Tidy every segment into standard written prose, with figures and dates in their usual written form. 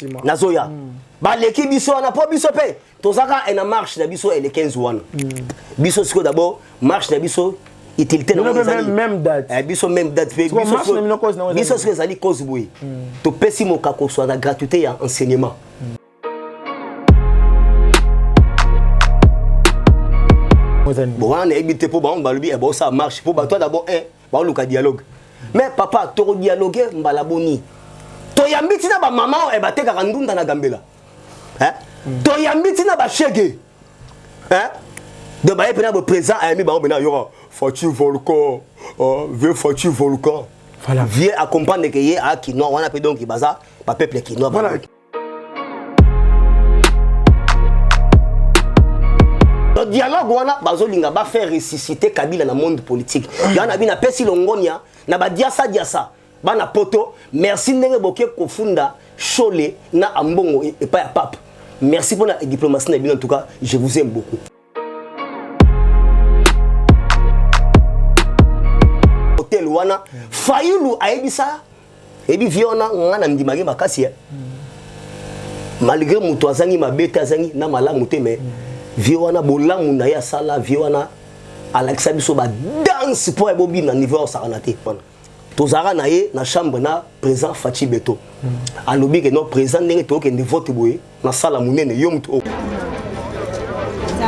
Nazoya. Ba l'équipe biso na po biso pe. Tozaka en marche na biso et les 15 wana. Biso siko d'abord marche na biso utilité na même date. Biso même date pe biso siko ezali cause boy. To pesi mo kako so na gratuité ya enseignement. Bon on est habité pour ba on ba lubi e bon ça marche pour ba toi d'abord ba on luka dialogue. Mais papa to dialoguer mbala boni. To yambiti na ba maman e bateka kandunda na gambela. To yambiti na ba chege. De ba epena bo présent a mi ba bena yo Fortune Volcan. Vieux Fortune Volcan. Voilà. Vieux accompagner que yé a kino wana pe donc baza ba peuple kino ba. Voilà. Le dialogue wana bazolinga ba faire ressusciter Kabila na monde politique. Yana bina pesi longonia na ba diasa diasa. Bana poto, merci ndenge boke kofunda Cholé na ambongo et pas à pape. Merci pour la diplomatie en tout cas, je vous aime beaucoup. Hôtel wana Fayulu aebisa ebi viona ngana ndimage makasi. Malgré muto azangi mabete azangi na malamu te mais viona bolamu na ya sala viona Alexa biso ba danse pour ebobi na niveau saranate. Tozara na ye na chambre na président Fachi Beto. Alobi que non président ndenge to ke vote boye na sala munene yo muto.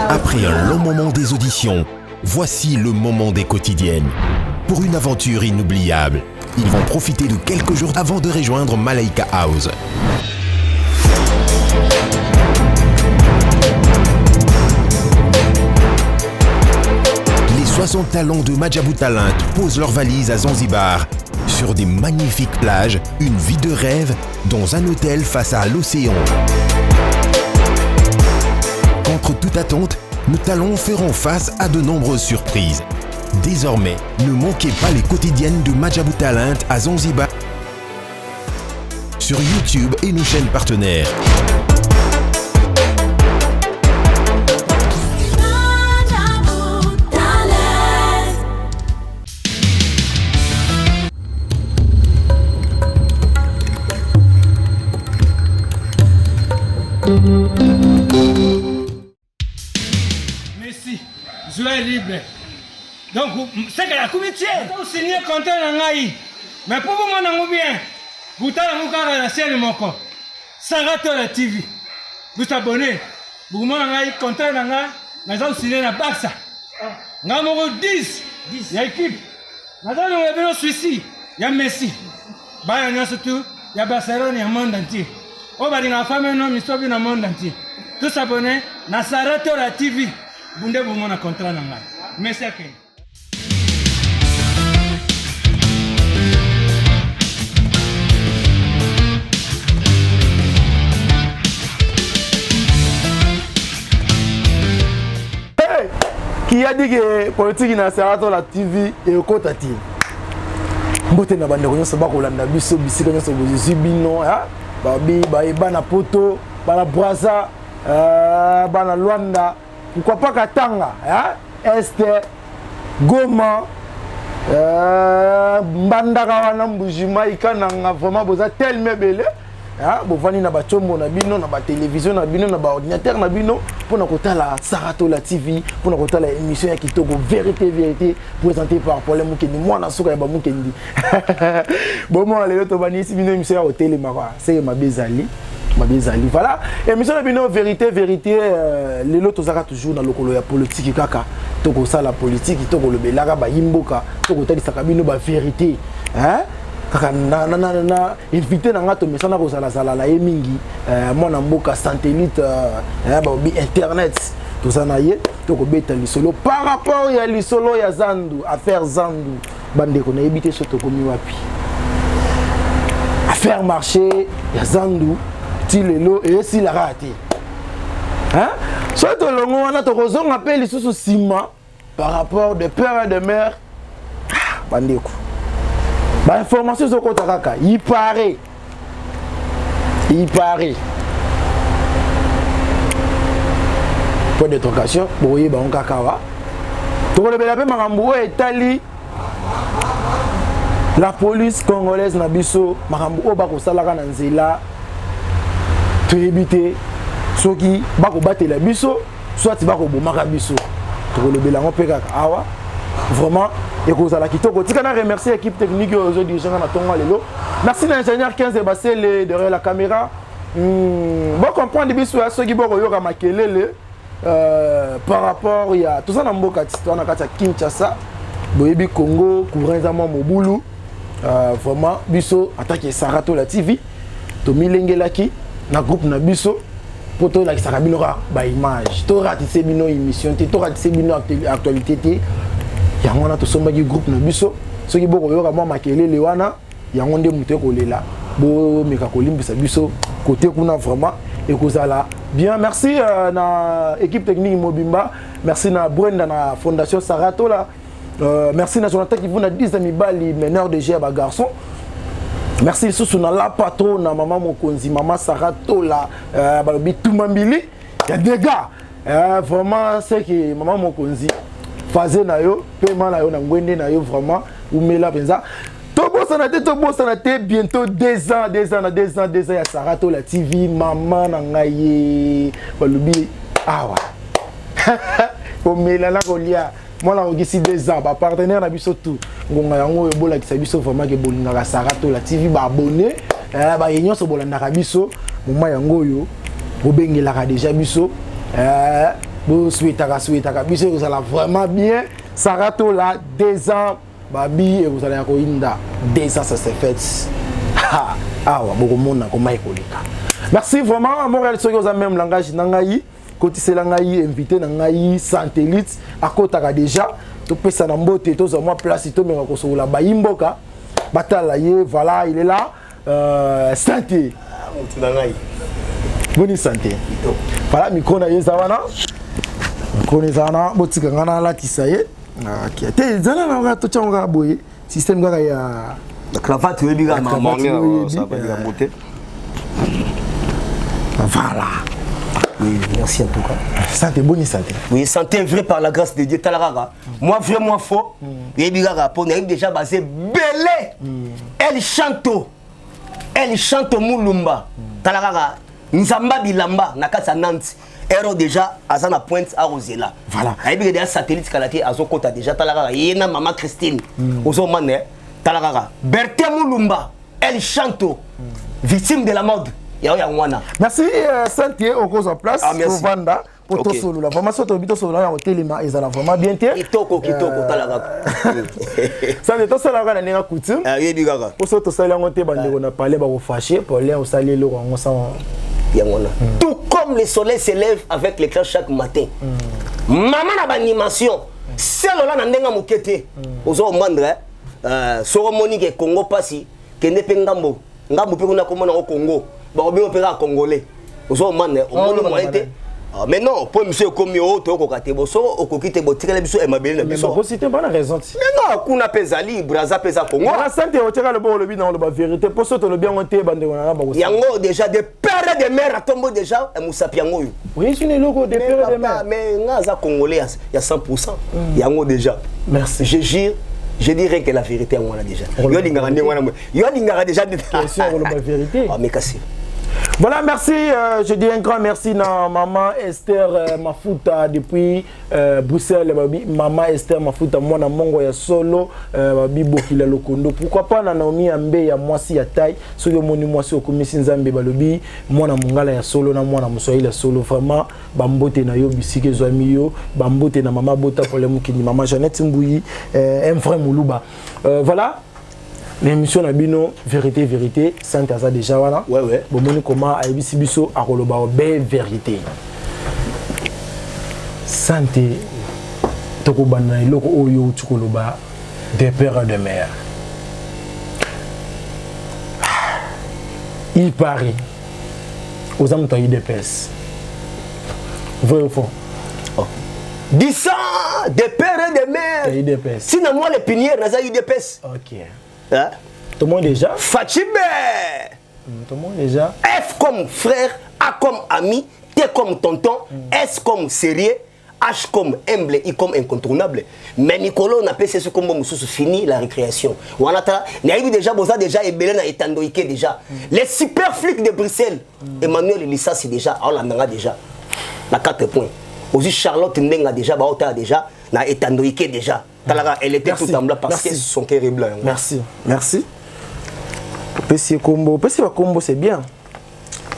Après un long moment des auditions, voici le moment des quotidiennes. Pour une aventure inoubliable, ils vont profiter de quelques jours avant de rejoindre Malaika House. Les 60 talents de Madjabou Talent posent leurs valises à Zanzibar. Sur des magnifiques plages, une vie de rêve dans un hôtel face à l'océan. Contre toute attente, nos talents feront face à de nombreuses surprises. Désormais, ne manquez pas les quotidiennes de Madjabou Talent à Zanzibar sur YouTube et nos chaînes partenaires. Merci, je suis libre. Donc, c'est que la commission, vous signez contrat dans l'AI. Mais pour vous, mon bien, vous avez la chaîne Moko, Sarato la TV. Vous abonnez, vous avez contrat dans l'AI, vous signez la Baxa. Nous avons 10, il y a équipe. Nous avons Suisse, il y a Messi. Il y a surtout, il y a Barcelone, il y a le monde entier. On va dire la famille, non, mais dans le monde entier. Tous abonnés, na Sarato la TV. Vous avez un contrat dans l'AI. Merci à vous. Qui a dit que politique na Sarato la TV et au côté tati. Mbote na bande ko nyonso ba ko landa biso bisika nyonso bozi bino ha babi ba na poto ba na Brazza ba na Luanda pourquoi pas Katanga hein Este Goma Mbandaka wana Mbujima ikananga vraiment boza tellement belle ah bovani na bachombo na bino na ba télévision na bino na ba ordinateur na bino pour na kotala Sarato la TV pour na kotala émission ya kitoko vérité présentée par Paul Mukendi moi na soka ya ba Mukendi bon moi lelo to bani bino émission ya hôtel mara c'est ma bezali voilà émission na bino vérité lelo to zaka toujours na lokolo ya politique kaka to ko sala politique to ko lobelaka ba yimboka to ko tali saka bino ba vérité hein kaka na invité na ngato mesana ko sala la mingi mona mboka satellite ba bi internet to sana ye to ko beta lisolo par rapport ya lisolo ya Zandu affaire Zandu bande ko na ebité soto ko mi wapi affaire marché ya Zandu ti lelo et si la raté hein soto longo wana to ko zonga pe lisusu sima par rapport de père et de mère bande ko ba information zo kota kaka il paraît point d'interrogation boye ba on kakawa to ko lebela pe makambo etali la police congolaise na biso makambo o ba ko salaka na nzela tu éviter ceux qui bako battre la biso soit bako bomaka biso to le belango peka awa vraiment et que ça la kitoko tika na remercier l'équipe technique aujourd'hui j'ai na tonga lelo merci l'ingénieur 15 Basel derrière la caméra bon comprendre biso à ceux qui boko yoka makelele par rapport il y a tout ça na mboka histoire na kata Kinshasa boyebi Congo couvrezama mobulu vraiment biso attaque Sarato la TV to milengelaki na groupe na biso poto la kisaka ba image to ratisse bino émission to ratisse bino actualité yango na to somba ki groupe na biso soki boko yoka mwa makelele wana yango nde muté kolela bo meka kolimbisa biso côté kuna vraiment et kozala bien merci na équipe technique Mobimba merci na Brenda na fondation Sarato là merci na Jonathan qui vous na 10 amis bali meneur de jeu ba garçon merci sous na la patron na maman Mokonzi maman Sarato là balobi tumambili ya des gars vraiment c'est que maman Mokonzi faisait na yo paiement na yo na ngwende na yo vraiment ou mela penza to bossa na te bientôt 2 ans ya Sarato la TV maman na ngai balobi awa o mela na kolia moi on gisi 2 ans ba partenaire na biso tout ngonga yango ebola kisa biso vraiment ke bolinga ka Sarato la TV ba abonné ba yenyo so bolanda ka biso moma yango yo bobengela ka déjà biso bo souhaita ka biso ça la vraiment bien Sarato la 2 ans babi et vous allez ko inda 2 ans ça s'est fait ah wa boko mona ko mai kolika merci vraiment Montréal soki oza même langage na ngai kotisela ngai invité na ngai satellite akotaka déjà to pesa na mbote to za moi place to menga ko sola bayimboka batala ye voilà il est là santé bonne santé voilà micro na yeza wana konezana botika ngana la tisaye ok te zana na to changa boye système ga ya la cravate we biga maman ça va dire monter voilà. Oui, merci en tout cas. Santé, bonne santé. Oui, santé vrai par la grâce de Dieu. Talarara. Moi, vraiment faux. Et Bigara, pour nous, déjà basé belé. Elle chante. Elle chante Moulumba. Talarara. Nzamba Bilamba, Nakasa Nantes. Ero déjà, Azana Pointe à Rosella. Voilà. Et puis, il y a un satellite qui a Azokota déjà. Talarara. Il y a maman Christine. Ozomane. Talarara. Berthe Moulumba. Elle chante. Victime de la mode. Merci Santé au cause en place pour Vanda pour tout solo la formation to bito solo na hotel ma ezala vraiment bien té kitoko talaka Santé to sala kana ninga coutume yebi kaka pour so to sala ngote bande ko na parler ba ko fâcher pour aller au sali lo ngo sa yangona tout comme le soleil se lève avec l'éclair chaque matin maman na animation selo la na ndenga mokete ozo mandre soro monique Congo pasi kende pe ngambo pe kuna komona au Congo ba obi opéra congolais ozo mane o moni moite mais non pour monsieur comme yo to ko kate bo so o ko kite bo tikele biso e mabeli na biso mais c'était pas la raison mais non kuna pezali braza peza Congo la santé o teka le bon le bi dans le vérité pour ça to le bien monté bande wana ba yango déjà des pères et des mères tombo déjà e musapiango yo oui c'est le logo des pères et des mères mais ngaza congolais il y a 100% yango déjà merci je jure. Je dirais que la vérité est moi là déjà. Yo lingara déjà question la vérité. Ah mais cassé. Voilà, merci. Je dis un grand merci à maman Esther Mafuta depuis Bruxelles. Maman Esther Mafuta, moi, na mongo ya solo, bibo kila lokondo. Pourquoi pas na Naomi Ambe ya mwasi ya taille. So yo moni mwasi o komisi nzambe balobi, moi na mongala ya solo na moi na moswahili ya solo. Vraiment, bambote na yo bisike zwami yo, bambote na mama bota pour le mukini, maman Jeannette Mbouyi, un frère Moulouba. Voilà. L'émission Nabino, vérité, Saint Aza déjà voilà. Ouais. Bon, comment Aïbisi Biso a roloba belle vérité. Santé, Tokobana, Loko Oyo, Tukoloba, des pères et des mères. Il parie aux âmes de l'IDPS. Vrai ou faux? 10 ans, des pères et des mères. l'IDPS. Sinon, moi, les pinières, n'a pas l'IDPS. Ok. Hein? Tout le monde déjà? Fatibé. Tout le monde déjà? F comme frère, A comme ami, T comme tonton, S comme sérieux, H comme humble, I comme incontournable. Mais Nicolo n'a pas ce comme fini la récréation. On a déjà besoin déjà et Belen a étendoïké déjà. Les super flics de Bruxelles, Emmanuel Elissa c'est déjà, on l'a déjà. À 4 points. Aussi Charlotte Ndenga déjà, Baota déjà, n'a étendoïké déjà. Elle était tout en blanc parce que son cœur est blanc. Merci. Merci. Pessi combo c'est bien.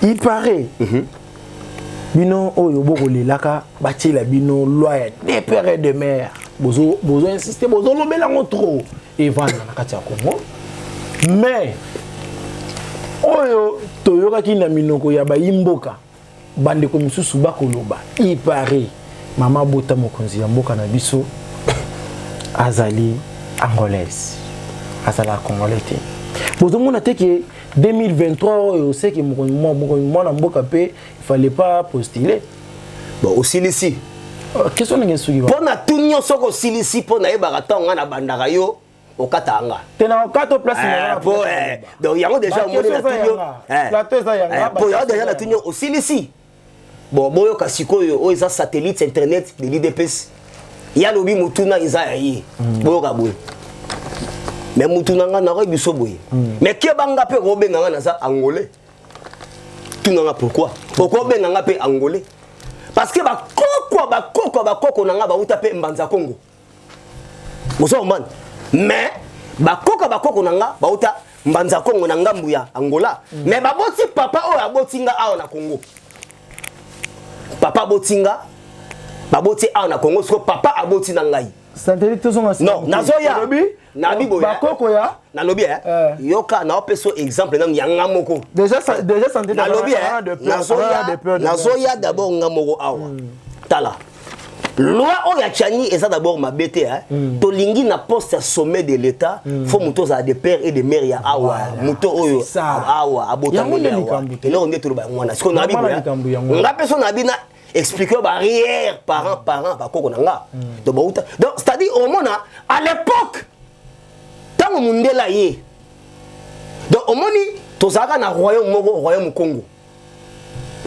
Il paraît. Bino oyo bokole laka bati la bino loi des pères et de mères. Bozo insister bozo lobela trop et vendre na kati ya Congo. Mais oyo toyoka ki na minoko ya ba imboka bande ko misusu bakoloba. Il paraît mama bota mokonzi ya mboka na biso azali angolaise. Azala congolais. Bozo mona te que 2023 c'est que moi na mboka pe il fallait pas postuler. Bon aussi ici. Question n'est suivi. Pour na tout nyo soko aussi ici pour na eba katanga na bandaka yo okatanga. Tena okato place na pour donc yango déjà au monde na tout nyo. Plateau za yanga. Pour yango déjà na tout nyo aussi ici. Bon boyo kasiko yo o eza satellite internet de l'IDPS. Ya lobi mutuna iza yi. Boyo kaboy. Mais mutunanga na biso boye. Mais ke banga pe robenganga na za angolais. Tunanga pourquoi? Pourquoi benganga pe angolais? Parce que bakoko nanga ba uta pe mbanza Congo. Moso man. Mais bakoko nanga ba uta mbanza Congo na ngambu ya Angola. Mais baboti papa o abotinga awa na Congo. Papa botinga baboti awa na Congo, so papa aboti na ngai. Non, nazoya. Nabi boya. Bakoko ya. Na lobi yoka na opeso exemple na yanga moko. Déjà santé na lobi nazoya d'abord ngamoko awa. Tala. Loi o ya chani eza d'abord mabete to lingi na poste à sommet de l'état, faut muto za de père et de mère ya awa. Muto oyo awa abota awa. Et là on est tout ba ngwana. Ce qu'on a biboya. On peso na bina expliquer barrière parents bakoko nanga. Donc c'est-à-dire au monde à l'époque tant mundela ye. Donc au monde tozaka na royaume Congo.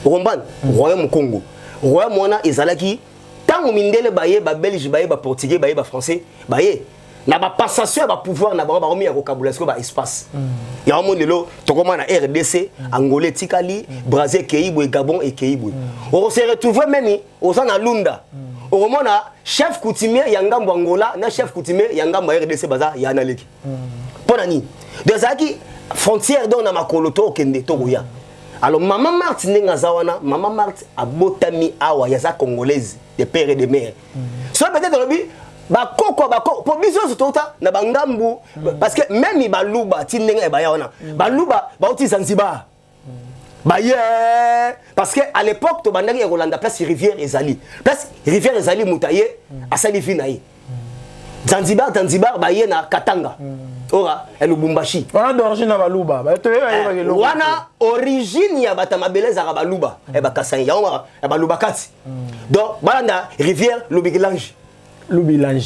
Romban royaume Congo. Royaume mona ezalaki tant mindele baye ba belge baye ba portugais baye ba français baye na ba passation ba pouvoir na ba remis ya vocabulaire ba espace. Ya monde lelo tokoma na RDC, Angolais tikali, Brazil Keibwe, Gabon et Keibwe. On se retrouve même au na Lunda. Au moment chef coutumier ya ngambo Angola na chef coutumier ya ngambo RDC baza ya na leki. Ponani. Dezaki frontière don na makoloto okende tokoya. Alors maman Marthe nenga zawana, maman Marthe abotami awa yaza congolaise de père et de mère. So peut-être lobi bakoko pour biso tota na bangambu parce que même baluba tindenga ba yawana. Baluba ba uti Zanzibar. Baye parce que à l'époque to bandaki Rolanda place rivière ezali. Place rivière ezali mutaye asali finaye. Zanzibar baye na Katanga. Ora Lubumbashi. Wana d'origine na baluba. Wana origine ya bata mabeleza ka baluba e bakasanya ya e baluba kati. Donc balanda rivière Lubilange. Lubilange.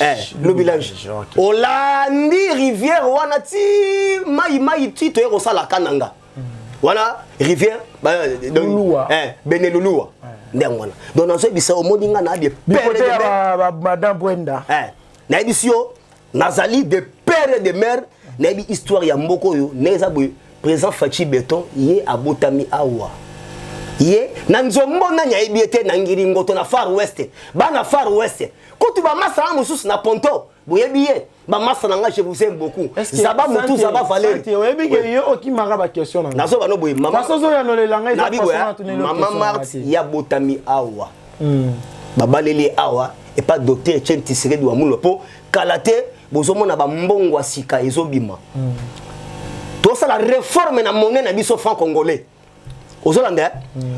Olandi rivière wana ti mai ti to ero sala kananga. Wana rivière Benelulua. Ndengwana. Donc dans ce bisa omodinga na de père madame Brenda. Na ebisio nazali de père et de mère na ebi histoire ya mboko yo neza boy présent Fachi Beton ye abotami awa. Ye na nzombo na nya ebiete na ngiri ngoto na Far West. Bana Far West. Kutu ba masa mususu na Ponto. Boyebiye ba masa na nga je vous aime beaucoup. Zaba mutu zaba Valérie. Oyebi ke yo okimaka ba question na. Nazo bano boy mama. Fasozo ya no le langage Maman Marthe ya botami awa. Baba lele awa et pas docteur Etienne Tshisekedi wa mulopo kalate bozomo na ba mbongo asika ezobima. To ça la réforme na monnaie na biso franc congolais. Ozolanda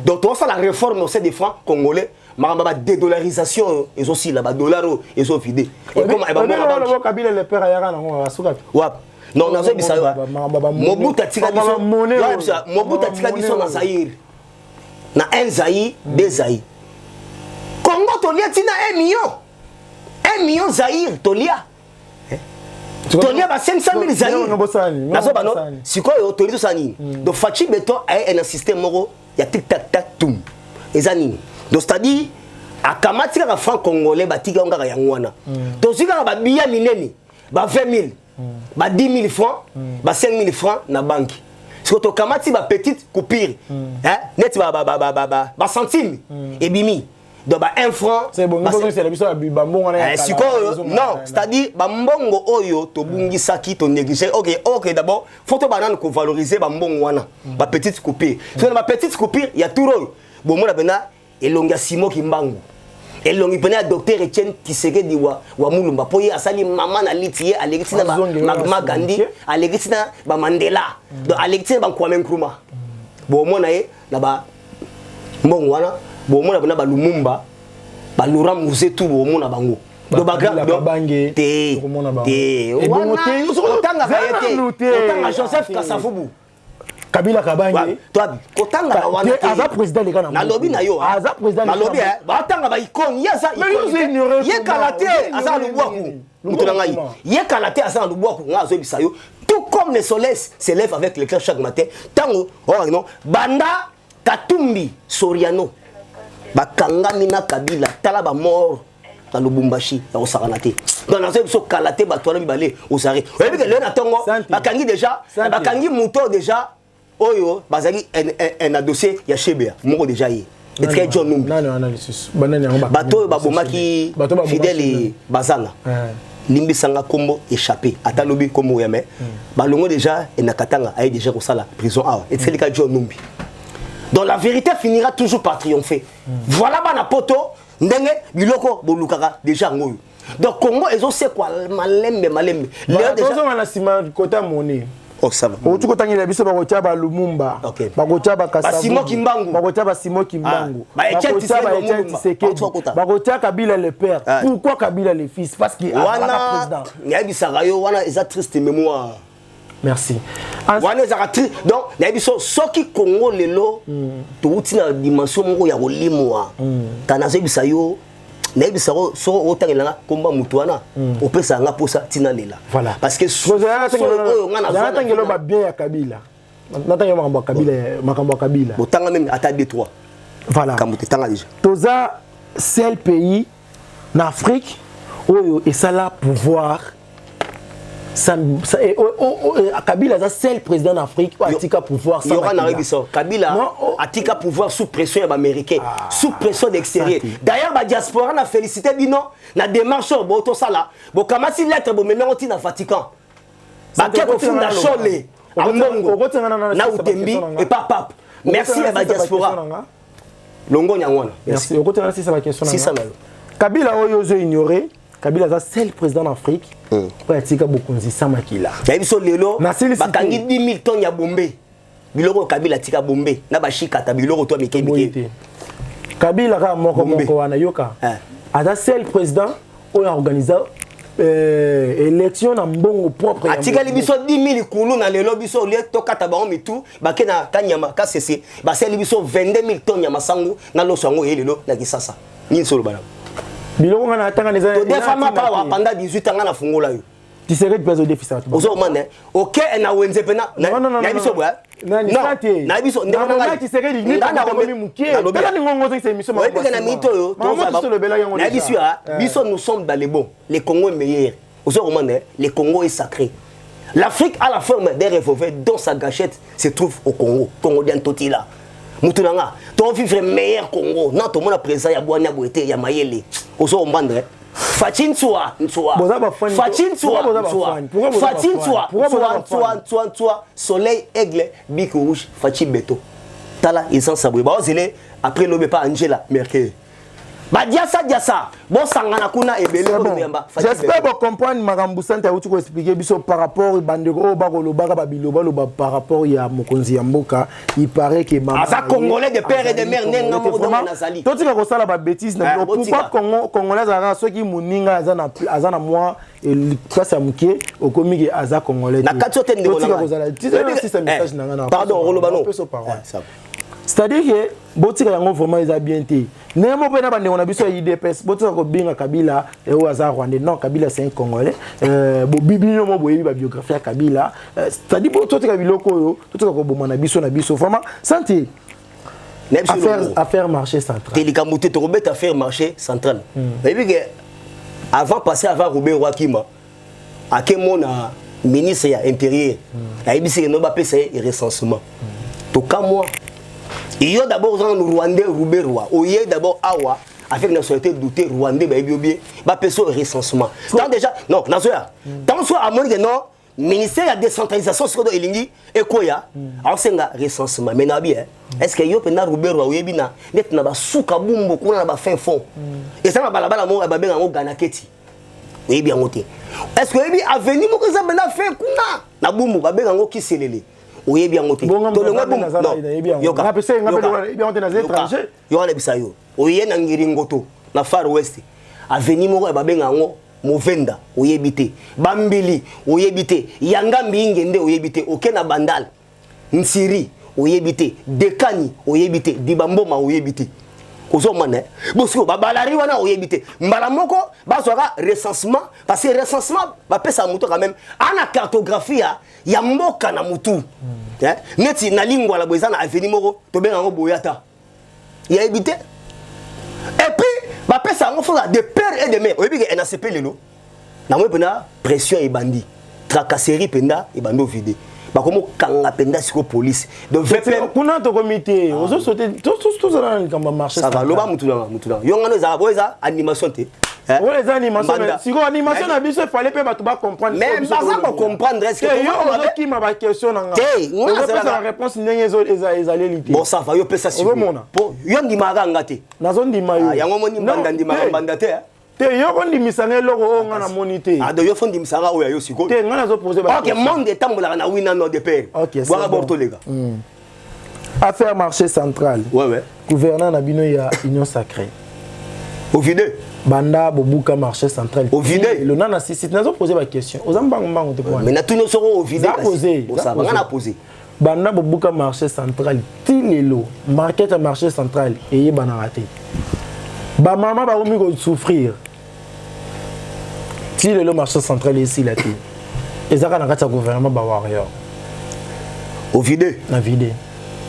donc to ça la réforme au sein des francs congolais. Maramba dédollarisation et aussi la dollar et so vidé. Et comme e Kabila le père ayaka na ngo asuka. Wap. Non nazo bisa wa. Mobutu atika biso. Mobutu atika biso na Zaïre. Na un Zaïre, deux Zaïre. Congo tolia tina 1 million. 1 million Zaïre tolia. Tolia ba 500 000 Zaïre. Nazo bano sikoyo tolia sani. Donc Fachi Beton a un système moro ya tic tac tac tum. Ezani. Donc c'est-à-dire akamati kaka franc congolais batika ngaka yangwana tozika ba biya mineni ba 20000 ba 10000 francs ba 5000 francs na banque surtout kamati ba petite coupure hein net ba centime et bimi donc ba 1 franc c'est bon c'est la biso ba mbongo na ya non c'est-à-dire ba mbongo oyo to bungisaki to négliger OK d'abord faut to banane ko valoriser ba mbongo wana ba petite coupure sur ba petite coupure ya turo bon mona bena elonga Simo Kimbangu elongi pena docteur Etienne Tshisekedi wa Mulumba poye asali mama na litiye alegitina ba Gandhi alegitina ba Mandela donc alegitina ba Kwame Nkrumah bon mona ye na ba mbongo wana bon mona bena ba Lumumba ba Laurent Muzetu bon mona bango do bagra do bange te otanga Joseph Kasavubu Kabila Kabange toi kotanga na wana aza président le kana na lobi na yo aza président na lobi ba tanga ba icône yesa icône ye kalate asa lubwaku mutuna ngai ye kalate asa lubwaku ngazo bisa yo tout comme le soleil se lève avec l'éclair chaque matin tango non banda Katumbi Soriano bakangami na Kabila tala ba mort na Lubumbashi ya osakanate dans la zone so kalate ba toana bibale osare oyebi ke le na tongo bakangi déjà bakangi muto déjà oyo bazali un dossier ya Shebea moko déjà yi etre John Numbi non analysis banani ngomba bato babomaki fidèle bazana limbi sanga kombo échappé ata lobi kombo ya mais balongo déjà enakatanga ayi déjà ko sala prison awa etre le cas John Numbi donc la vérité finira toujours par triompher voilà bana poto ndenge biloko bolukaka déjà ngoyo donc Congo ezo c'est quoi malembe léo déjà na sima kota moni oh ça va tu kotangela biso bakotia ba Lumumba bakotia ba Kasavubu Simo Kimbangu bakotia ba Simo Kimbangu bakotia ba Tshisekedi bakotia Kabila le père pourquoi Kabila le fils parce qu'il a un président yabisaka yo wana eza triste mémoire merci wana eza triste donc yabiso soki Congo lelo touti na dimension moko ya kolimwa kana zebisa yo naibisa so otangelanga komba mutu wana opesa nga posa tina lela voilà parce que ngana ba bien ya Kabila natanga makambo ya Kabila botanga même ata 2-3 voilà kamuté tanga déjà toza seul pays en Afrique oyo esala pouvoir Kabila est le seul président d'Afrique qui a pouvoir. Il y aura Kabila a pouvoir sous pression américaine, sous pression d'extérieur. D'ailleurs, la diaspora a félicité Bino, la démarche au Boto Sala, bon comment si lettre bon même on na Vatican. Ba ke ko funda chole, Ambongo, na Utembi et pas pape. Merci à la diaspora. Longo nyangwana. Merci. Au côté là c'est ça la question. C'est ça. Kabila oyo ignoré. Kabila est le seul président d'Afrique pour atika bokonzi samakila. Yabiso lelo bakangi 10 000 tonnes ya bombe. Biloko Kabila tika bombe na bashika ta biloko to mikemike. Kabila ka moko wana yoka. Ada seul président o organiser élection na mbongo propre ya. Atika libiso 10 000 kulu na lelo biso le to kata ba mitu bakena kanyama ka cc ba seul biso 22 000 tonnes ya masangu na loso ngo lelo na kisasa. Ni solo bana. Biloko ngana atanga les années. Des femmes pendant 18 ans ngana fungola yo. Tu serais de déficit. Ozo mane. OK na wenze pena. Non. Na biso bwa. Na biso ndeko na tu serais ni na komi mukie. Tala ni ngongo c'est émission. Ouais parce que na mito yo. Na biso biso nous sommes dans les bons. Le Congo est meilleur. Ozo mane. Le Congo est sacré. L'Afrique a la forme d'un revolver dont sa gâchette se trouve au Congo. Congo d'Antotila. Mutunanga, ton vivre meilleur Congo. Non, tout le monde a présent, il y a Boania Boete, il y a Mayele. Oso Mbandre. Fachin soa, Fachin soa, soleil, aigle, bic rouge, Fachin Beto. Tala, ils sont sabrés. Bah, après l'obé pas Angela Merkel. Bah, diasa. Bon, sangana kuna ebele j'espère que comprendre makambo sante uti ko expliquer biso par rapport bandeko bakoloba babiloba par rapport ya mokonzi ya mboka il paraît que maman asa congolais de père et de mère nenga mo do nazali to tika ko sala ba bêtise na pourquoi congolais za soki muninga azana moi et place ya mukie okomiki aza congolais na katso te ndeko na message na ngana pardon rolobano c'est-à-dire que botika yango vraiment ils a bien été nemo pena bande on a biso IDPS botika ko binga Kabila et au hasard rwandais non Kabila c'est un congolais bo bibino mo boyebi ba biographie ya Kabila c'est-à-dire botika biloko yo botika ko bomana biso na biso vraiment santé affaire marché central. Télécamouté, tu remets affaire marché central. Et puis, avant de passer avant Robert Wakima, à quel moment ministre intérieur, il y a un recensement. Tout cas, moi, il y a d'abord un Rwandais, Robert Roi. Il y a d'abord Awa, avec la nationalité doutée, Rwandais, il y a un recensement. Tant déjà, non, tant soit à mon non. Ministère de la décentralisation sur le Elingi et Koya, alors c'est un recensement. Mais est-ce que yo pena Robert ou Yebina net na ba souka bumbo kuna na ba fin fond et ça na balabala mo ba benga ngo ganaketi oui bien ngote est-ce que yebi avenir mo ko za bena fin kuna na bumbo ba benga ngo kiselele oui bien ngote to le ngabo non yo ka pese ngabo bien ngote na étranger yo ala bisayo oye na ngiringoto na Far West avenir mo ba benga ngo Movenda oyebite Bambili oyebite Yanga Mbingende oyebite Okena Bandal Nsiri oyebite Dekani oyebite Dibamboma oyebite ozomane bosko babalari wana oyebite mbala moko bazwaka recensement parce que recensement ba pesa muto quand même ana cartographie ya mboka na mutu neti na lingwa la boyana avenir moko to benga ngo boyata yebite et puis ba pesa ngo fona de père et de mère oyebi ke NACP lelo na mo pena pression e bandi tracasserie penda e bando vide ba komo kanga penda siko police donc VPN kuna to comité ozo sauter tout ça dans le camp marché ça va loba mutuna yo ngano za boza animation te ouais les animations si ko animation na biso fallait pe bato ba comprendre mais pas ça pour comprendre est-ce que yo ozo ki ma ba question na nga on a la réponse ndenge ezali lité bon ça va yo pesa siko po yo ndimaka ngate nazo ndima yo yango moni mbanda te te yo kondi misanga loko nga na monité de yo fondi misanga oya yo siko te nga nazo poser ba OK monde tambola na wina no de père boa borto les gars affaire marché central ouais gouverneur na bino ya union sacrée au vide banda bobuka marché central au vide le nana sisi nazo poser ba question ozambango te quoi mais na tuno soro au vide ça va na poser banda bobuka marché central tilelo market à marché central et bana raté ba maman ba omi ko souffrir tilelo marché central ici là ti ezaka na kata gouvernement ba warrior au vide na vide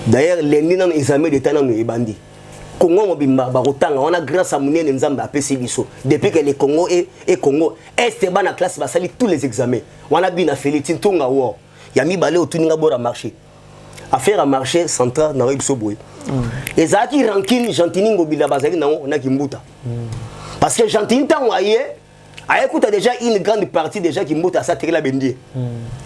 d'ailleurs les nina examen de tana no ebandi Congo mobimba ba rotanga on a grâce à munene nzamba apesi biso depuis que les Congo et Congo est bana classe ba sali tous les examens on a bien fait tintonga wo ya mi balé otuninga bora marché affaire à marché central na biso boy ezaki ranking gentini ngobila bazali na on a kimbuta parce que gentini tango aye écoute déjà une grande partie déjà kimbuta sa tela bendie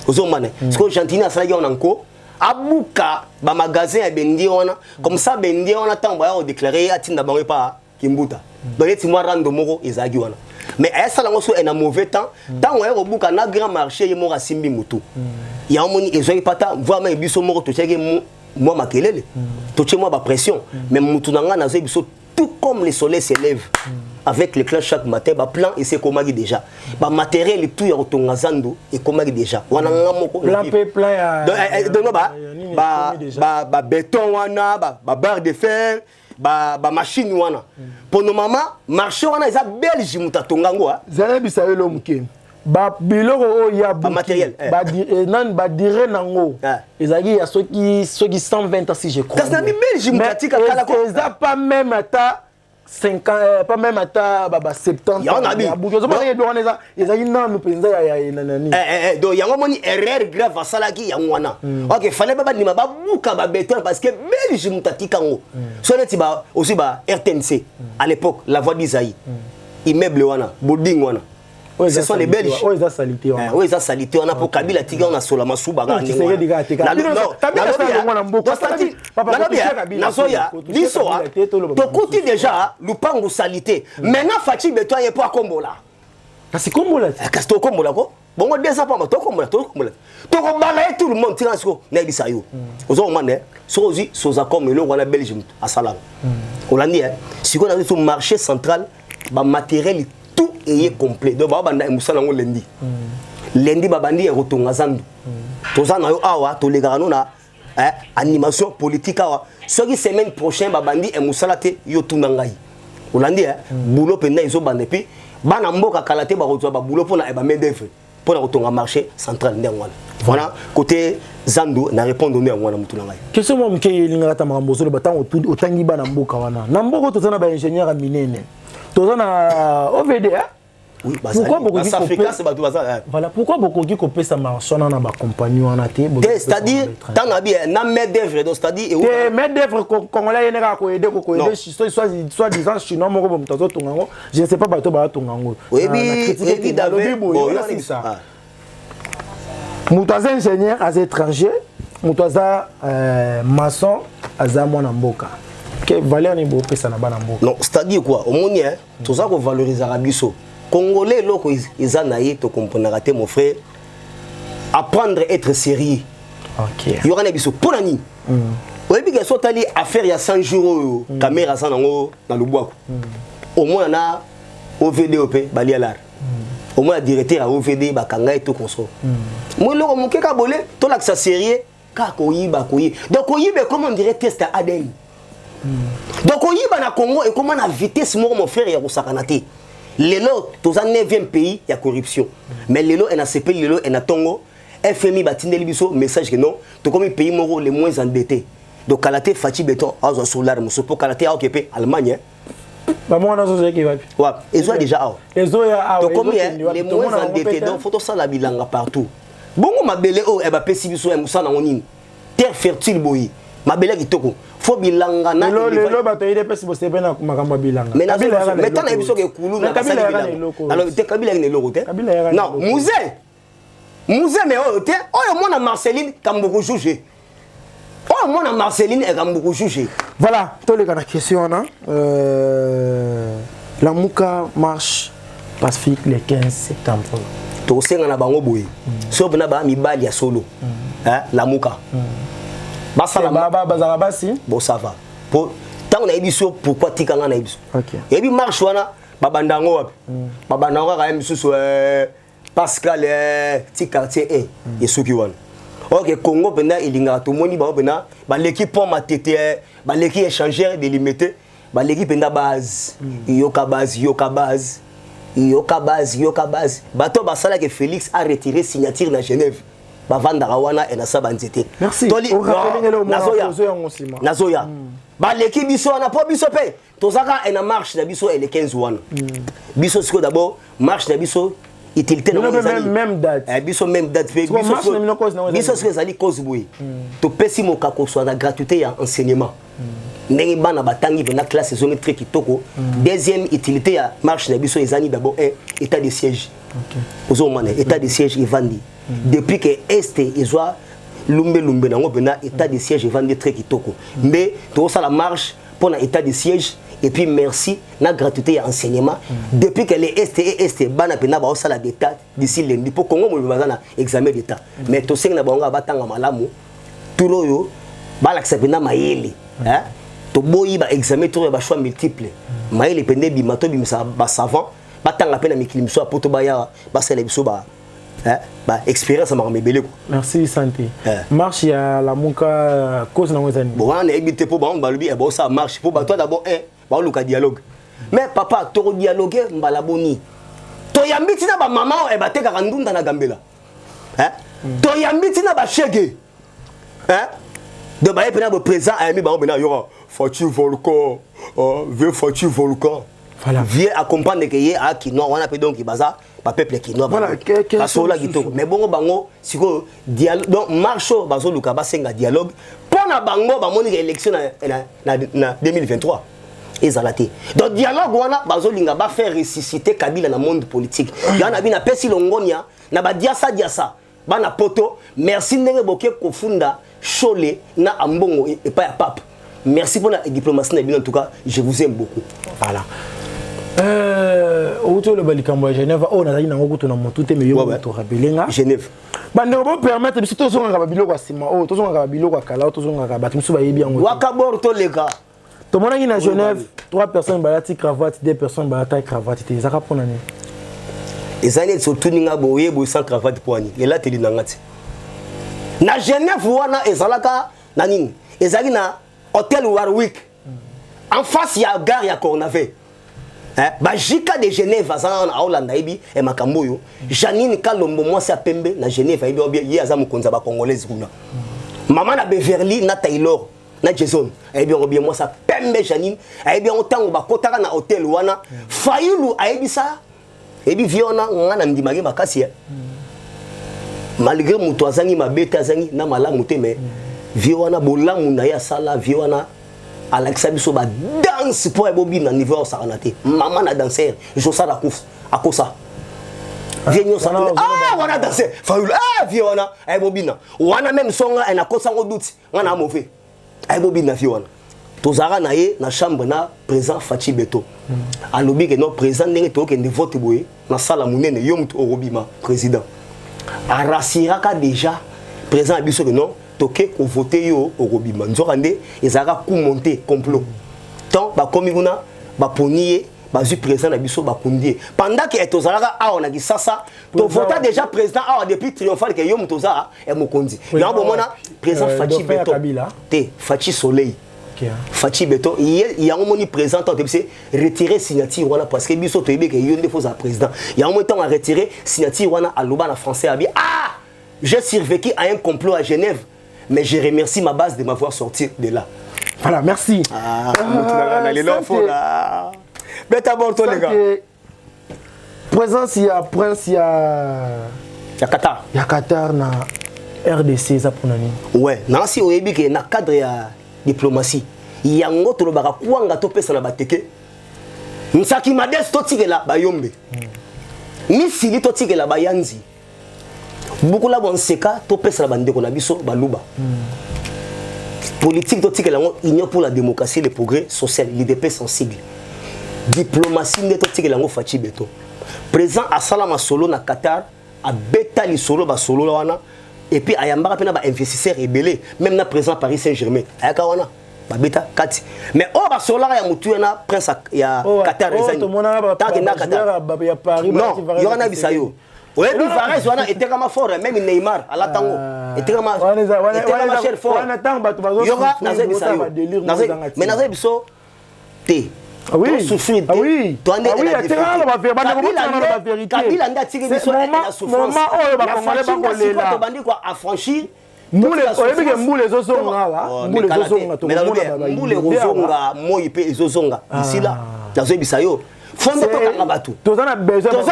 ozomane parce que gentini asala on encore abuka ba magasin ya bendi wana comme ça bendi wana tango ya déclarer atinda bango pa kimbuta donc eti moi rando moko ezagi wana mais esa lango so en mauvais temps tango ya obuka na grand marché ye moko simbi mutu ya omoni ezoi pata voir même biso moko to cheke moi makelele to che moi ba pression mais mutu nanga na zo biso tout comme le soleil se lève avec l'éclat chaque matin ba plan et c'est comment déjà ba matériel tout ya rotonga zando et comment déjà wana ngamoko plan ya donc ba béton wana ba barre de fer ba machine wana pour nos mamans marché wana eza belge mutatonga ngo zana bisayo lo muke ba biloko o ya ba matériel nan ba dire nango ezaki ya soki 120 si je crois ça na belge mutatika kala ko eza pas même ata 50 pas même à 70 ya on a bien ezaki nanu penza ya nani donc yango moni erreur grave asalaki ya ngwana OK fallait ba ndima ba buka ba béton parce que belge mutatika ngo so neti ba aussi ba RTNC à l'époque la voix d'Isaïe immeuble wana building wana ce sont les Belges. Oui, ça salité. Oui, ça salité. On a pour Kabila Tiga, on a sur la Masuba. Non, déjà, Lupango salité. Maintenant, Fatih Beto est pas Kombola. C'est Kombola. Qu'est-ce que Kombola? Bon, on descend pas, toi Kombola, toi Kombola. Toi Kombola, tout le monde tire sur Nabisayo. Aux hommes, Sozi, Sozacom, et là, on a Belgique à Salam. On l'a dit, si on a vu sur le marché central, le matériel tout est complet. Donc, banda musala ngo lundi. Lundi babandi rotonga zandu. Toza na yo awa to legano na animation politique awa. Soki semaine prochaine babandi e musala te yo tunangai. Olandi boulot penda izo bande puis bana mboka kalate ba rotoa ba boulot pona e ba main d'œuvre pona rotonga marché central ndengwana. Voilà côté Zando na répondre à moi na mutuna ngai. Question moi mke yelinga ta makambo so le batang otangi ba na mboka wana. Na mboko tozana ba ingénieur a minene. Tozana OVD hein? Oui, pourquoi beaucoup qui c'est bateau ça. Voilà, pourquoi beaucoup qui copie ça marche na ba compagnie wana te. C'est-à-dire tant na bien na maître d'œuvre donc c'est-à-dire et maître d'œuvre congolais yenera ko aider soit disant chinois moko bo mtazo tongango, je ne sais pas bateau ba tongango. Oui, David bon, c'est ça. Mutaza ingénieur à étranger, mutaza maçon à mwana mboka. Que valeur ni bo pesa na bana mboka. Non, c'est-à-dire quoi? Au monde hein, tout ça qu'on valorise arabiso. Congolais loko izanaye to comprendre raté mon frère. Apprendre à être sérieux. OK. Il y aura des biso pour nani. Oui, bien que soit allé affaire il y a 100 jours caméra ça dans le bois. Au moins na OVDOP balialar. Au moins directeur à OVD bakanga et tout conso. Moi le mon keka bolé to la ça sérieux ka koyiba koyi. Donc koyiba comment on dirait test ADN. Donc koyiba na Congo et comment na vitesse mon frère ya kosakanate. Lelo tous en 9e pays il y a corruption. Mais lelo en ACP lelo en Tongo FMI batindeli biso message que non to comme pays moro les moins endettés. Donc Kalaté Fati Beton azo sur l'arme so pour Kalaté a occupé Allemagne. Bah moi on a qui va. Ouais, ils ont déjà ils ont donc comme les moins endettés donc faut ça la bilanga partout. Bongo mabele o e ba pesi biso e musana onini. Terre fertile boyi. Mabele kitoko. Faut bilanga na le bato ide pesi bo sebe na makambo bilanga. Mais tant na biso ke kulu na kabila bilanga. Alors te kabila ni loko te. Non, musée. Musée mais o te. O mo na Marceline Kamboko juger. Oh, moi, Marceline est beaucoup jugé. Voilà, tous les questions. La Mouka marche pacifique le 15 septembre. Tu sais, on a bango boy. Si on a ba mi bali ya solo. La Mouka. Basa la baba bazara basi. Bon ça va. Pour tant on a ébiso pourquoi tikanga na ébiso. OK. Et puis marche wana babandango wapi. Babandango ka ébiso so Pascal ti quartier E et soki wana. Ok, Congo, il y a tout le monde, l'équipe pour ma tête, l'équipe échangère délimitée, l'équipe est base, yoka base. Bato basala que Félix a retiré signature dans Genève. Bavandarawana et Nasa Banzete. Merci. Nazoya. L'équipe biso na pas biso pe. Tozaka en marche na biso et le 15 wana. Biso c'est d'abord marche na biso. Utilité même date. Biso même date. Biso ce que ça dit cause boui. To pesi mo kako soit la gratuité en enseignement. Ndenge bana batangi na classe zone très kitoko. Deuxième utilité à marche na biso ezani d'abord état de siège. OK. Ozomane état de siège evandi. Depuis que est ezwa lumbe nango bena état de siège evandi très kitoko. Mais to ça la marche pour un état de siège. Et puis merci, la gratuité à enseignement. Depuis que les ST, bana pena ba osala d'état d'ici lundi pour Congo mo bazana examen d'état. Mais to senga bango batanga malamu. Turo yo ba l'accepter mayele. Hein? To boyi ba examen to ba choix multiple. Mayele pende bi mato bi msa ba savant, batanga pena mikilimso poto ba ya ba sele biso ba. Hein? Ba expérience ma mebele ko. Merci santé. Marche ya la muka cause na ngozani. Bon, on est évité pour ba lubi e ba ça marche pour ba toi d'abord un dialogue. Mais papa, tu as dialogué, mbalaboni. Tu as yambiti na ba maman e bateka kandunda na gambela. Hein? Tu as yambiti na ba chege. Hein? De ba epena ba présent a mi ba bena yora Fatu Volcan. Vieux Fatu Volcan. Voilà. Vieux accompagner que yé a qui non on appelle donc baza ba peuple qui non. Voilà, la gito. Mais bongo bango siko dialogue donc marcho bazo luka ba senga dialogue. Pona bango ba moni élection na 2023. Donc dialogue wana bazolinga ba faire ressusciter Kabila dans le monde politique. Yana bina pesi longonia na ba diasa bana poto merci ndenge boke kofunda chole na ambongo et pas ya pape. Merci pour la diplomatie en tout cas, je vous aime beaucoup. Voilà. Autour le balikambo à Genève, on a dit na ngoto na motuté mais yo to rabelenga. Genève. Bande bo permettre biso to zonga ba biloko sima o to zonga ba biloko kala to zonga ba batimusu ba yebi yango. Wakabor to lega. Tout le monde est à Genève, 3 personnes balati cravate, 2 personnes balati cravate. Tu as pour l'année. Les années sont tout ninga boye boye sans cravate pour ani. Et là tu dis nangati. Na Genève wana ezalaka na nini? Ezali na hôtel Warwick. En face il y a gare ya Cornavé. Ba Jika de Genève azana na Hollande ibi e makambo yo. Janine Kalombo moi c'est pembe na Genève ibi obi ye azamu konza ba congolaise kuna. Maman na Beverly na Taylor na Jason ibi obi moi ça pembe Janine ibi on tango ba kotaka na hôtel wana Fayulu ibi ça ibi viona ngana ndimagi makasi malgré muto azangi mabete azangi na malamu te mais viona bolamu na ya sala viona Alexa biso ba danse pour ebobi na niveau saranate maman na danser Josa da kouf akosa vienyo sa wana danser Fayulu viona ebobi na wana même songa ena kosa ngo doute ngana mauvais ebobi na viona tozara na ye na chambre na président Fachi Beto alobi que non président ndenge to ke vote boye na sala munene yo mutu orobima président arasiraka déjà président biso que non toke ko voter yo orobima nzokande ezaka ku monter complot tant ba komi kuna ba ponier ba zu président na biso ba kundie pendant que tozalaka a on a dit ça to vota déjà président a depuis triomphal que yo mutoza e mokonzi ya bomona président Fachi Beto te Fachi Soleil Fachi Beto il y a un moni présent tant c'est retirer signature voilà parce que biso to yebe que yo ndefo za président il y a un moment temps à retirer signature wana à loba na français abi j'ai survécu à un complot à Genève mais je remercie ma base de m'avoir sorti de là. Voilà, merci. Présence, il y a Prince, il y a Qatar. Il y a Qatar na RDC, ça pour nani. Ouais, nansi oyebi que na cadre ya diplomatie. Il y a un autre lobaka kuanga to pesa na bateke. Nsaki mades to tikela ba yombe. Misili to tikela ba yanzi. Beaucoup la bon seka to pesa na bandeko na biso baluba. Politique to tikela ngo union pour la démocratie et le progrès social, l'IDP sensible. Diplomatie ne to tikela ngo Fachi Beto. Présent à Salama Solo na Qatar a beta li solo ba solo la wana et puis ayambaka pena ba investisseur rebelle même na présent Paris Saint-Germain ayaka wana ba beta kati mais oh ba solo ya mutu na prince ya Qatar ezani tant que na Qatar ya Paris non il y en a bisayo ouais du Varese wana était comme fort même Neymar à la tango était comme cher fort wana tango batu bazo yoga na bisayo mais na biso te oui, souffrir. Ah oui, toi on est la vérité. Kabila nda tiki biso na souffrance. La bandi quoi affranchir. Mbule oyebike mbule zozonga wa. Mbule zozonga to mbule zozonga moi pe ezozonga ici là. Nazo bisayo. Fondo to kanga batu. Tozana besoin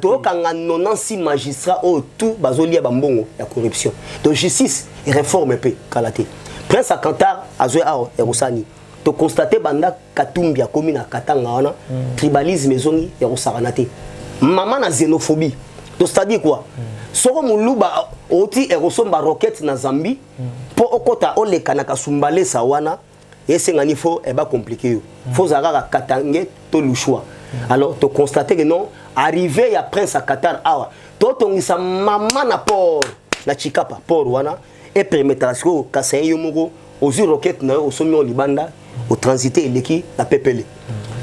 to kanga 96 magistrats au tout bazolia bambongo ya corruption. Donc justice et réforme pe kalate. Prince Qatar azoe ao erosani. To constater banda Katumbi a commis na Katanga wana tribalisme ezongi ya kosaranate maman na xénophobie to c'est-à-dire quoi soko muluba oti erosomba roquette na Zambie po okota oleka na kasumbale sa wana esengani fo eba compliqué yo fo zara Katange to lushwa alors to constater que non arrivé ya prince à Qatar awa to tongisa maman na port na Chikapa port wana et permettra que kasaye yo moko ozu roquette na au sommet libanda au transité eleki la pepele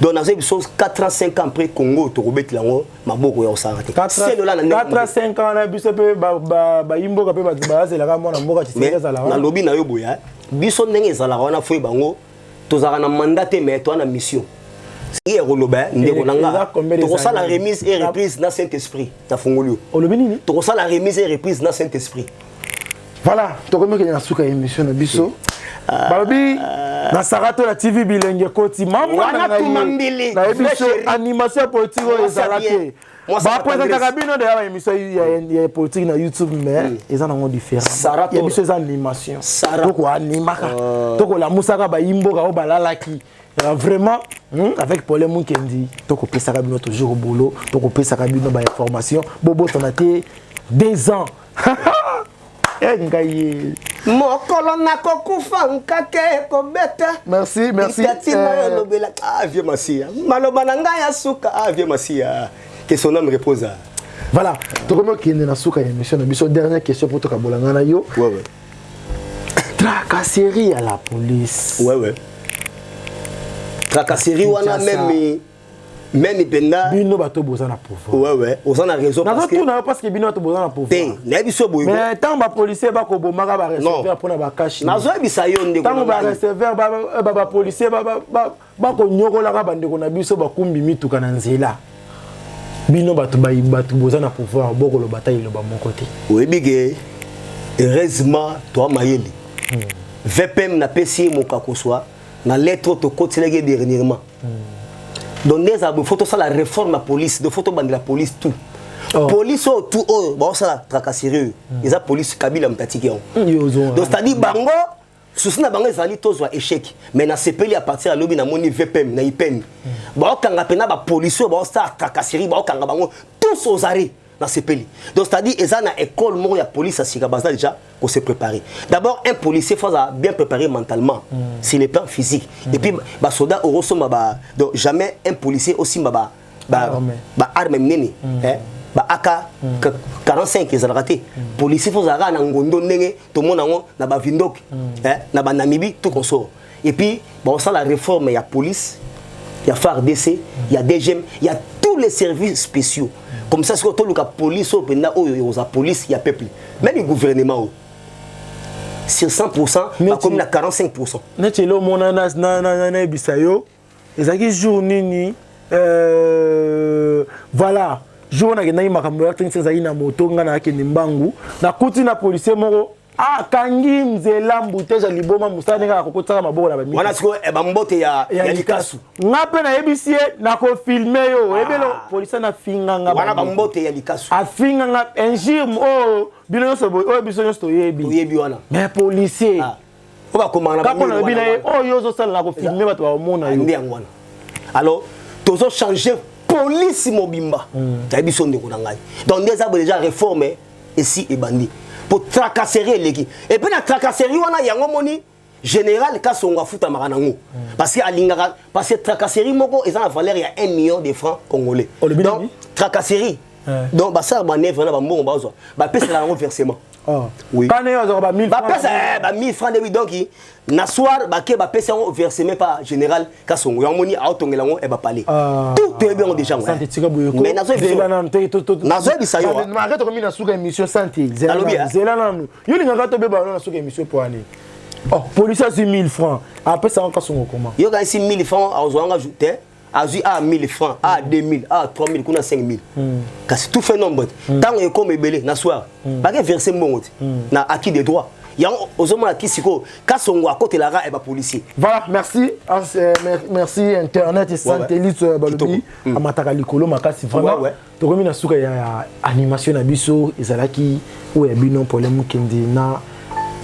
donc na zo 4 ans 5 ans après Congo to robet lango maboko ya osarate 4 ans 5 ans na biso pe ba yimboka pe ba zela ka mona mboka tsinga za la na lobi na yo boya biso ndenge ezala wana foi bango tozaka na mandat mais toi na mission si eroloba ndeko nanga to ça la remise et reprise na Saint-Esprit ta fongolio olobi nini to ça la remise et reprise na Saint-Esprit voilà to comme que na suka émission na biso Balobi na Sarato la TV bilenge koti mama na ebiso animation politique ezalake ba présenter kabino de la émission ya politique na YouTube mais ezana ngo différent ya biso za animation toko animaka toko la musaka ba yimboka o balalaki vraiment avec Paul Munkendi toko pesa kabino toujours au boulot toko pesa kabino ba information bobo tonate 2 ans Mokolo na kokufa nkake kobeta. Merci, merci. Vieux Massia. Maloba na ngai ya suka. Vieux Massia. Que son âme repose. Voilà. Tokomo ki na suka émission na biso dernière question pour toka bolanga na yo. Ouais. Tracasserie à la police. Ouais. Tracasserie wana même même penda bino bato boza na pouvoir ouais on a raison parce que bino bato boza na pouvoir na biso boyo mais tant ba policier ba ko bomaka ba recevoir pour na ba cash nazo bisa yo ndeko tant ba recevoir ba policier ba ko nyokola ka bandeko na biso ba kumbi mituka na nzela bino bato boza na pouvoir boko lo bataille lo ba mon côté oui bige heureusement toi mayeli VPM na pesi mo kakoswa na lettre to kotelege dernièrement donc des photo ça la réforme la police de photo bande la police tout police tout bon ça la tracasserie les police Kabila mtatiki donc c'est-à-dire bango souci na bango ezali tozwa échec mais na sepeli à partir à lobby na moni VPM na IPN ba okanga pena ba police ba ça tracasserie ba okanga bango tous aux arrêts dans ces pays. Donc c'est-à-dire ils ont une école mort la police à Sigabazna déjà pour se préparer. D'abord un policier faut bien préparer mentalement sur le plan physique et puis bah soldat au ressomme bah donc jamais un policier aussi bah arme nene bah AK 45 ils ont raté. Policier faut avoir na ngondo ndenge tout le monde na ba vindok na ba Namibie tout consort. Et puis bah on sent la réforme il y a police, il y a FARDC, il y a DGM, il y a tous les services spéciaux. Comme ça, c'est que la police, la police, il y a peuple. Même le gouvernement, sur 100%, comme la 45%. Netelo monana na bisayo, ezaki jour nini voilà, jour na gena makambo ya tengisa zaki na moto ngana ke nimbangu, na kuti na policier moko kangi mzela mbuteja liboma musane ka kokotaka maboko na bami. Wana siko mbote ya likasu. Ngape na yebisie na ko filmer yo, ebelo police na finga nga. Wana mbote ya likasu. A finga nga enjim bino so boy biso nyosto yebi. Yebi wana. Mais policier. Oba komana ba. Kapona bina yo zo sala na ko filmer bato ba mona yo. Ndi ngwana. Alors, tozo changer police mobimba. Ta biso ndeko na ngai. Donc des arbres déjà réformés ici et bandi. Pour tracasserie l'équipe. Et puis la tracasserie on a yango moni général Kasonga futa maranango parce que alingara parce que tracasserie moko ils ont la valeur il y a 1 million de francs congolais. Donc tracasserie. Donc bah ça ba neuf na ba mbongo bazo. Ba pesa la versement. Oui. Quand on a 1000 francs. Ba pesa ba 1000 francs de donc na soir ba ke ba pesa versement par général Kasongo. Ya moni aotongela ngo e ba parler. Tout est bien déjà. Mais nazo bisa yo. Mais arrête comme na suka émission santé. Zela nanu. Yo linga to beba na suka émission pour ani. Oh, police a 1000 francs. Après ça on Kasongo comment? Yo ga 1000 francs azo ajouter. Azu a 1000 francs, a 2000, a 3000, kuna 5000. Kasi tout fait nombre. Tant que comme belé na soir. Pas que verser mon na acquis des droits. Ya ozoma ki siko Kasongo à côté la ra et ba policier. Voilà, merci. Merci internet et satellite balobi amataka likolo makasi vraiment. To komi na suka ya animation na biso ezalaki ou ya bino problème kendi na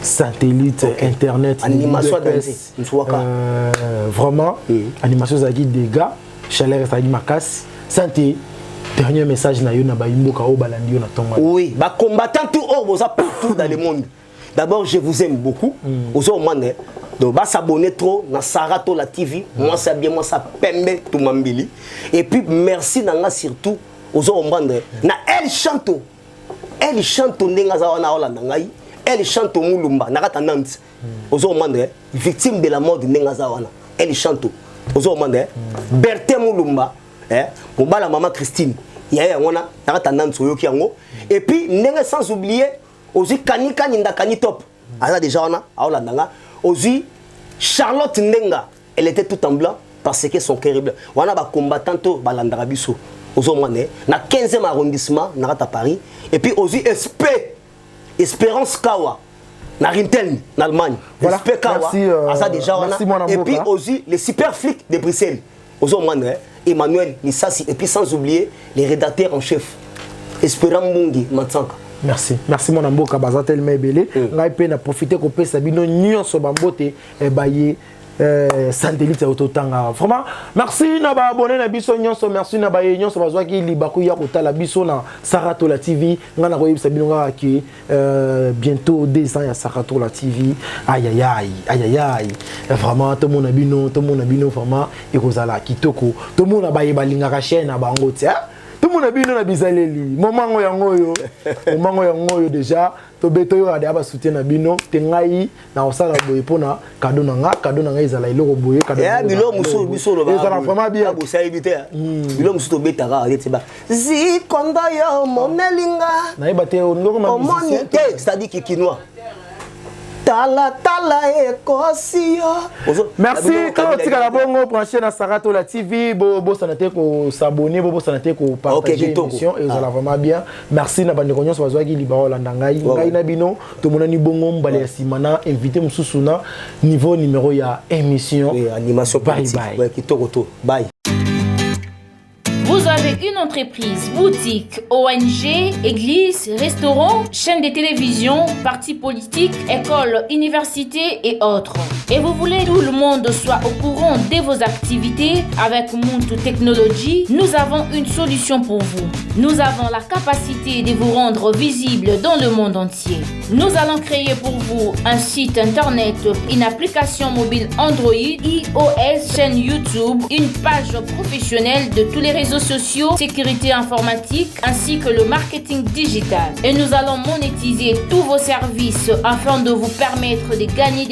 satellite internet animation vraiment animation zaki dégâts chaleur ça dit makas santé dernier message na yo na ba imboka o balandi yo na tonga oui ba combattant tout boza partout dans le monde. D'abord je vous aime beaucoup aux hommes donc va s'abonner trop na Sarato la TV moi ça bien moi ça pembe tout mambili et puis merci nanga surtout aux hommes na elle chante ndenga za wana ola ngai elle chante mulumba nakata Nantes aux hommes victime de la mort de ndenga za wana elle chante aux hommes Berthe mulumba pour bala maman Christine ya wana nakata Nantes yoki yango et puis ndenga sans oublier aussi kanika ninda kanitop ala déjà wana aola nanga aussi Charlotte Ndenga elle était tout en blanc parce que son cœur est blanc wana ba combattant to balandara biso ozomane na 15e arrondissement na Paris et puis aussi Espérance Kawa na Rintel en Allemagne voilà, Espé Kawa ça déjà wana et puis aussi les super flics de Bruxelles ozomane Emmanuel Nissasi et puis sans oublier les rédacteurs en chef Espérant Mungi Matsanka. Merci. Merci mon amboka bazatel mebele. Ngai pe na profiter ko pesa bino nyonso bambote e baye satellite autotanga. Vraiment merci na ba abonné na biso nyonso merci na baye nyonso bazwaki libaku ya kotala biso na Sarato la TV. Ngana ko yebisa bino nga ki bientôt 2 ans ya Sarato la TV. Aïe aïe aïe aïe. Vraiment tout mon abino vraiment ekozala kitoko. Tout mon baye balinga ka chaîne na bango tia. tout le monde a bien na bizaleli moment yango yo déjà to beto yo ada ba soutien na bino te ngai na osala boye pona cadeau na nga ezala iloko boye cadeau ya bilo muso biso lo ba ezala vraiment bien bo sa éviter bilo muso to betaka yete ba zi kondo yo monelinga na yeba te ngoko ma musicien c'est-à-dire kinois tala ekosio merci to tika la bongo brancher na Sarato la TV bo sanate ko s'abonner bo sanate ko partager l'émission et ezala vraiment bien merci na bande konyo bazwa ki libaro la ngai na bino to monani bongo mbale ya simana invité mususu na niveau numéro ya émission animation bye bye kitoko to bye. Vous avez une entreprise, boutique, ONG, église, restaurant, chaîne de télévision, parti politique, école, université et autres. Et vous voulez que tout le monde soit au courant de vos activités avec Muntu Technology, nous avons une solution pour vous. Nous avons la capacité de vous rendre visible dans le monde entier. Nous allons créer pour vous un site internet, une application mobile Android, iOS, chaîne YouTube, une page professionnelle de tous les réseaux sociaux, sécurité informatique ainsi que le marketing digital. Et nous allons monétiser tous vos services afin de vous permettre de gagner de